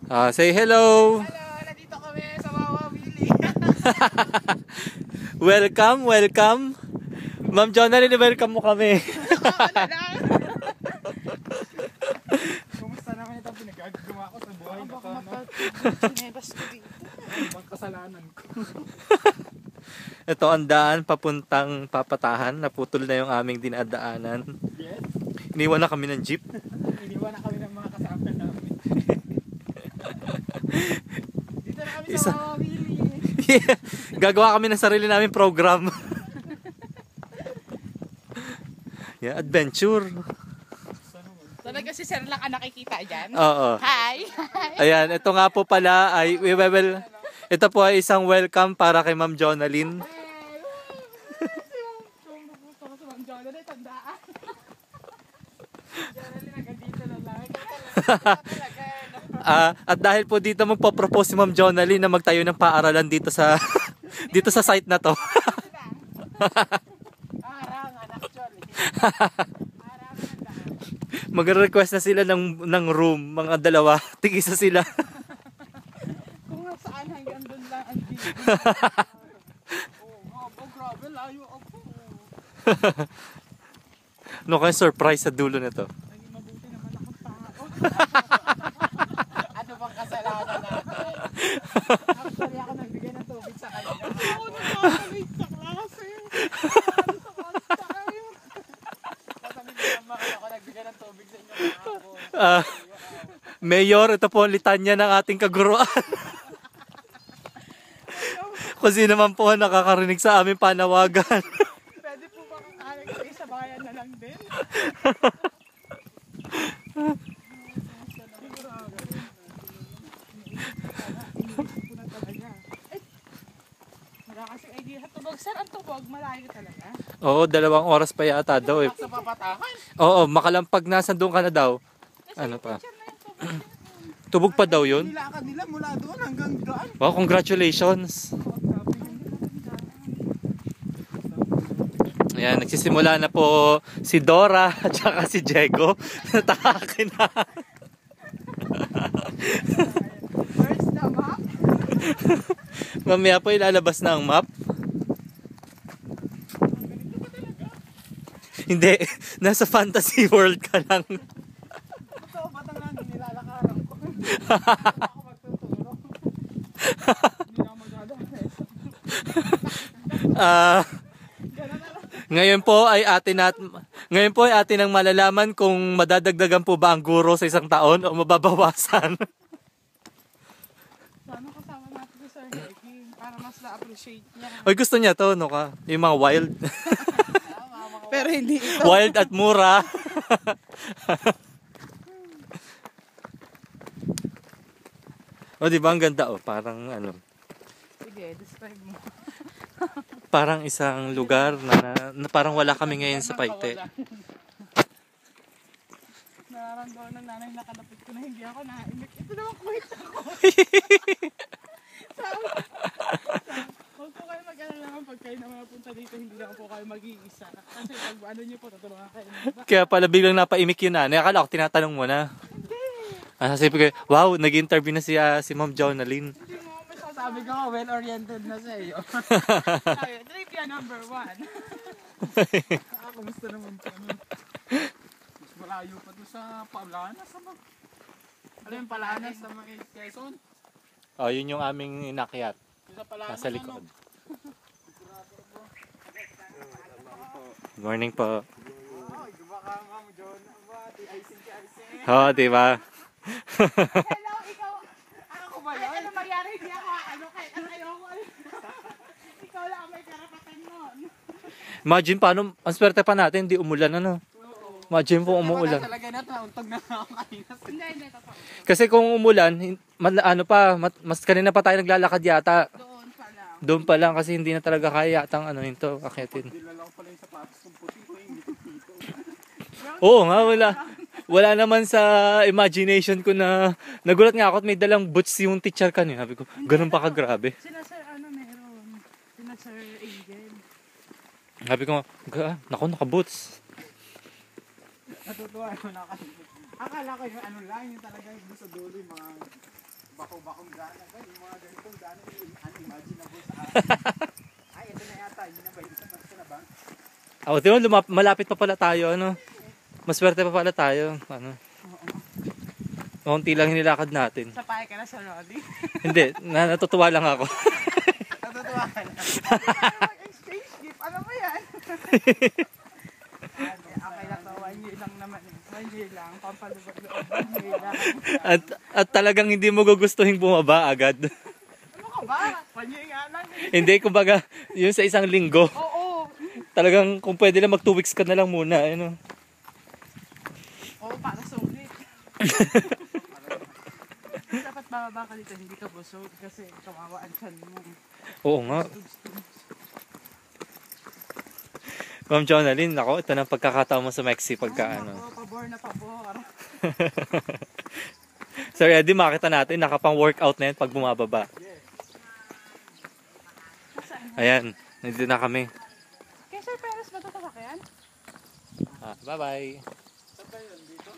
Say hello. Hello, nandito kami sa Wawa Willy. Welcome, welcome. Ma'am Jonalyn, welcome mo kami. Kumusta naman itong pinagagawa ko sa buhay na to? Sinebas ko dito. Ibang kasalanan ko. Ito ang daan papuntang Papatahan. Naputol na yung aming dinadaanan. Yes. Iniwan na kami ng jeep. Iniwan na kami ng mga kasama namin. Dito na kami Isa. sa Wawa Willy. Gagawa kami ng sarili namin program. Yeah, adventure. Talaga si Sir lang ang nakikita dyan? Oo. Hi! Ayan, ito nga po pala ay ito po ay isang welcome para kay Ma'am Jonalyn. Gusto ko sa Ma'am Jonalyn, tandaan. Jonalyn, hanggang dito na lang. At dahil po dito magpo-propose si Ma'am Jonalyn na magtayo ng paaralan dito sa dito sa site na to. Arangan, actually. Magre-request na sila ng room, mga dalawa. Tig-isa sila. Kung nga saan hanggang doon lang ang dito. Grabe, layo ako. No kaya surprise sa dulo na to. Naging mabuti naman akong tao. Ano bang kasalanan natin? Actually, ako nagbigay ng tubig sa kanila. Ako nakakalate sa klase. Sa klase tayo. Sabi ko naman ako nagbigay ng tubig sa inyo kahapon. Mayor, ito po ang litanya ng ating kaguruan. Kung sino man po ang nakakarinig sa aming panawagan. Pwede po ba kang alag sa bayan na lang din? Wala kasing idea sa tubog. Sir, ang tubog, malayo talaga. Oo, 2 oras pa yata daw eh. Sa Papatahan? Oo, makalampag nasa doon ka na daw. Ano pa? Picture na yung tubog. Tubog pa daw yun? Nilakad nila mula doon hanggang doon. Wow, congratulations. Ayan, nagsisimula na po si Dora at saka si Diego. Natakakin na. Where's the map? Mamaya po ilalabas na ang map. Hindi, nasa fantasy world ka lang. Ito, batang lang, nilalakaran ko. Ako magtuturo. Hindi na ako magdadaan. Ngayon po ay atin ang malalaman kung madadagdagan po ba ang guro sa isang taon o mababawasan. Sana kasama natin si Sir Herky para mas na-appreciate niya. Oy, gusto niya to, no ka? Yung mga wild. Pero hindi ito. Wild at mura. O, di ba ang ganda? O, parang ano, Sige, describe mo. parang isang lugar na parang wala kami ngayon sa Paite. Nararamdaman ng nanay na kalapit ko na hindi ako naimik. Ito naman kwento ko. Huwag po kayo mag-alala naman pag kayo naman napunta dito, hindi lang po kayo mag-iisa. Kasi pag ano nyo po, tutulungan kayo ng iba. Kaya pala biglang napaimik yun na. Akala ko tinatanong mo na. Sabi ko, wow, nag-interview na si Ma'am Jonalyn. Hindi mo ako sabi ko, well-oriented na sa iyo. Sabi, trivia number 1. Kumusta naman po? Mas malayo pa doon sa Palanas. Ano yung Palanas sa mga Quezon? Oh, yun yung aming inakyat. Yung sa Palanas, Nasa likod. ano? Good morning po. Oh, iba ka, Ma'am John. TIC. Oo, diba? Hello, ikaw. Ako ba yun? Ano magyari? Hindi ako ano kahit ano ayoko. Ikaw lang ang may karapatan nun. Imagine paano, ang swerte pa natin, hindi umulan ano. Imagine po umuulan. Talaga na, nauntog na ako kanina. Hindi, totoo. Kasi kung umulan, mas kanina pa tayo naglalakad yata. Doon pa lang. Doon pa lang kasi hindi na talaga kaya yatang ano ito, akyatin. Dilala ko pala yung sapatos kong puti ko yung dito. Oo nga, wala naman sa imagination ko na nagulat nga ako at may dalang boots yung teacher kanina. Sabi ko, ganun pa kagrabe. Sila sir, ano meron? Sila sir Angel. Sabi ko, naku, naka-boots. Natutuwa ako nakalimutan. Akala ko yung ano lang, yung talaga yung sa dulo yung mga bako-bakong gana ba? Yung mga ganitong gana yung unimaginable sa akin. Ay, ito na yata. Yun na ba? Ito na ba? Ako, di ba, malapit pa pala tayo, ano? Maswerte pa pala tayo, ano? Kaunti lang hinilakad natin. Sapay ka na sa Roddy. Hindi, natutuwa lang ako. Natutuwa ka na. Mag-exchange gift. Ano ba yan? Okay lang to. 1 year lang naman. 1 year lang. Pampalubag-loob. 1 year lang. At talagang hindi mo gugustuhin bumaba agad. Ano ka ba? 1 year nga lang. Hindi, kumbaga, yun sa isang linggo. Oo. Talagang kung pwede lang mag 2 weeks ka na lang muna, ano. Oo, para sulit. Dapat bababa ka dito, hindi ka busog kasi kawawa ang tiyan mo. Oo nga. Ma'am Jonalyn, ako, ito na pagkakataon mo sa Mexi pagka ano. Ako, pabor na pabor. Sir Eddie, makita natin, nakapang workout na yan pag bumababa. Ayan, nandito na kami. Kaya Sir Perez ba ito sasakyan? Bye-bye. Saan ba yun? Dito?